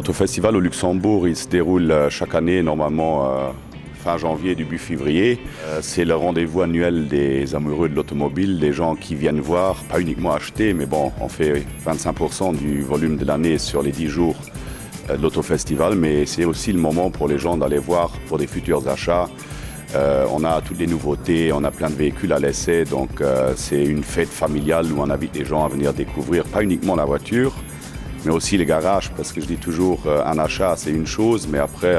L'autofestival au Luxembourg, il se déroule chaque année, normalement fin janvier, début février. C'est le rendez-vous annuel des amoureux de l'automobile, des gens qui viennent voir, pas uniquement acheter, mais bon, on fait 25% du volume de l'année sur les 10 jours de l'autofestival, mais c'est aussi le moment pour les gens d'aller voir pour des futurs achats. On a toutes les nouveautés, on a plein de véhicules à l'essai, donc c'est une fête familiale où on invite les gens à venir découvrir pas uniquement la voiture, mais aussi les garages, parce que je dis toujours, un achat c'est une chose, mais après,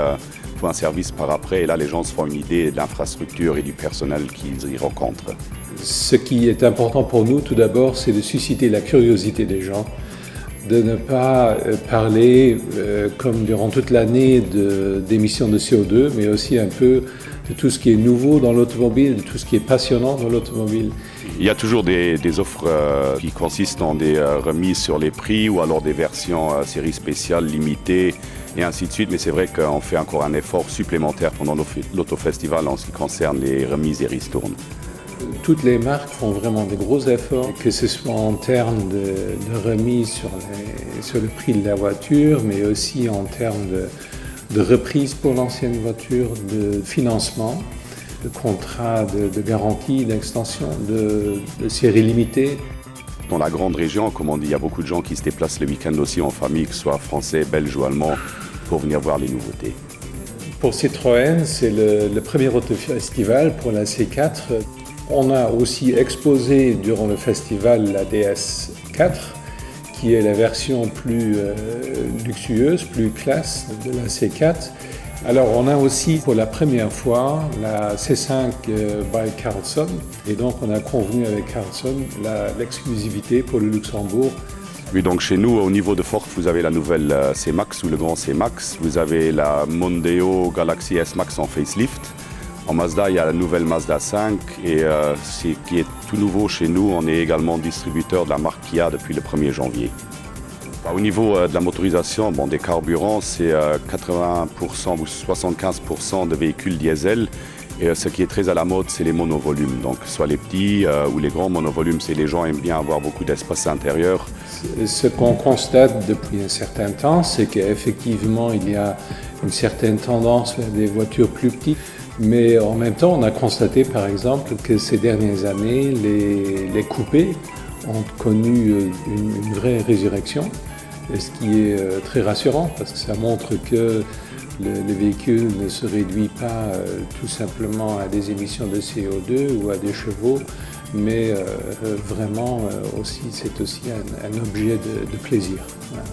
il faut un service par après, et là les gens se font une idée de l'infrastructure et du personnel qu'ils y rencontrent. Ce qui est important pour nous, tout d'abord, c'est de susciter la curiosité des gens, de ne pas parler, comme durant toute l'année, d'émissions de CO2, mais aussi un peu de tout ce qui est nouveau dans l'automobile, de tout ce qui est passionnant dans l'automobile. Il y a toujours des offres qui consistent en des remises sur les prix ou alors des versions séries spéciales limitées et ainsi de suite. Mais c'est vrai qu'on fait encore un effort supplémentaire pendant l'autofestival en ce qui concerne les remises et ristournes. Toutes les marques font vraiment des gros efforts, que ce soit en termes de remise sur le prix de la voiture, mais aussi en termes de reprise pour l'ancienne voiture, de financement, de contrats de garantie, d'extension, de série limitée. Dans la grande région, comme on dit, il y a beaucoup de gens qui se déplacent le week-end aussi en famille, que ce soit français, belge ou allemand, pour venir voir les nouveautés. Pour Citroën, c'est le premier autofestival pour la C4. On a aussi exposé durant le festival la DS4, qui est la version plus luxueuse, plus classe de la C4. Alors on a aussi pour la première fois la C5 by Carlsson, et donc on a convenu avec Carlsson l'exclusivité pour le Luxembourg. Oui, donc chez nous, au niveau de Ford, vous avez la nouvelle C-Max ou le grand C-Max. Vous avez la Mondeo Galaxy S-Max en facelift. En Mazda, il y a la nouvelle Mazda 5 et ce qui est tout nouveau chez nous, on est également distributeur de la marque Kia depuis le 1er janvier. Au niveau de la motorisation, des carburants, c'est 80% ou 75% de véhicules diesel. Et ce qui est très à la mode, c'est les monovolumes. Donc, soit les petits ou les grands monovolumes, c'est les gens aiment bien avoir beaucoup d'espace intérieur. Ce qu'on constate depuis un certain temps, c'est qu'effectivement, il y a une certaine tendance vers des voitures plus petites. Mais en même temps, on a constaté par exemple que ces dernières années, les coupés ont connu une vraie résurrection, ce qui est très rassurant parce que ça montre que le véhicule ne se réduit pas tout simplement à des émissions de CO2 ou à des chevaux, mais vraiment c'est aussi un objet de plaisir. Voilà.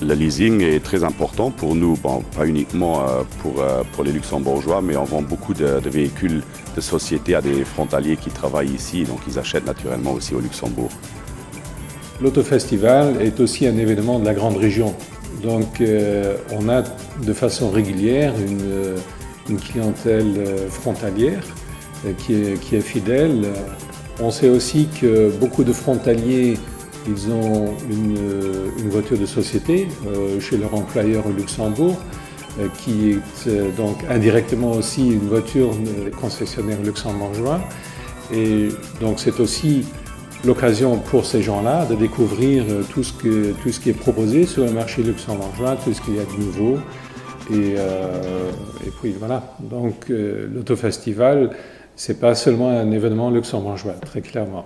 Le leasing est très important pour nous, pas uniquement pour les Luxembourgeois, mais on vend beaucoup de véhicules de société à des frontaliers qui travaillent ici, donc ils achètent naturellement aussi au Luxembourg. L'autofestival est aussi un événement de la grande région. Donc on a de façon régulière une clientèle frontalière qui est fidèle. On sait aussi que beaucoup de frontaliers ils ont une voiture de société chez leur employeur au Luxembourg, qui est donc indirectement aussi une voiture concessionnaire luxembourgeois. Et donc c'est aussi l'occasion pour ces gens-là de découvrir tout ce qui est proposé sur le marché luxembourgeois, tout ce qu'il y a de nouveau. Et puis voilà, donc l'autofestival, c'est pas seulement un événement luxembourgeois, très clairement.